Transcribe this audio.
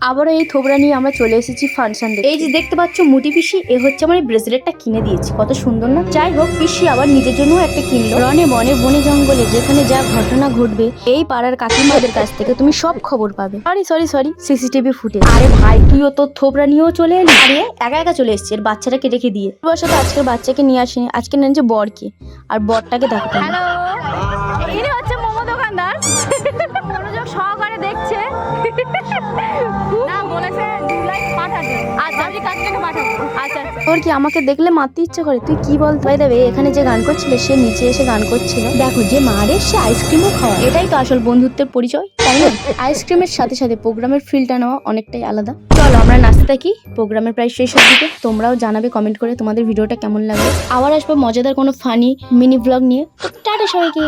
আবারও এই থোবরা নিয়ে আমরা চলে এসেছি ফাংশন দেখতে। এই যে দেখতে পাচ্ছ মুটি পিসি, এ হচ্ছে আমার এই ব্রেসলেটটা কিনে দিয়েছে, কত সুন্দর না। যাই হোক, পিসি আবার নিজের জন্য একটা কিনলো। রনে বনে বনে জঙ্গলে যেখানে যা ঘটনা ঘটবে এই পাড়ার কাকিমাদের কাছ থেকে তুমি সব খবর পাবে। Sorry CCTV footage. আরে ভাই, তুইও তোর থোবরা নিয়েও চলে এলি? আরে একা একা চলে এসছে, এর বাচ্চাটাকে রেখে দিয়ে। সাথে আজকের বাচ্চাকে নিয়ে আসিনি, আজকে নেন যে বরকে, আর বরটাকে দেখো। হ্যালো, ইনি হচ্ছে মোমো দোকানদার। মনোযোগ সহকারে দেখছে। না বলেছে 2 লাখ পাঠাতে। আচ্ছা আমি কাটকে পাঠাবো। আচ্ছা তোর কি আমাকে দেখলে মারতে ইচ্ছে করে? তুই কি বল? ভাই দেবে, এখানে যে গান করছিল সে নিচে এসে গান করছিল। দেখো, যে মারে সে আইসক্রিমও খাওয়া। এটাই তো আসল বন্ধুত্বের পরিচয়, তাই না? আইসক্রিমের সাথে সাথে প্রোগ্রামের ফিলটা নেওয়া অনেকটাই আলাদা। চলো আমরা নাচতে থাকি। প্রোগ্রামের প্রায় শেষের দিকে। তোমরাও জানাবে কমেন্ট করে তোমাদের ভিডিওটা কেমন লাগবে। আবার আসবো মজাদার কোনো ফানি মিনি ব্লগ নিয়ে। টাটা সবাইকে।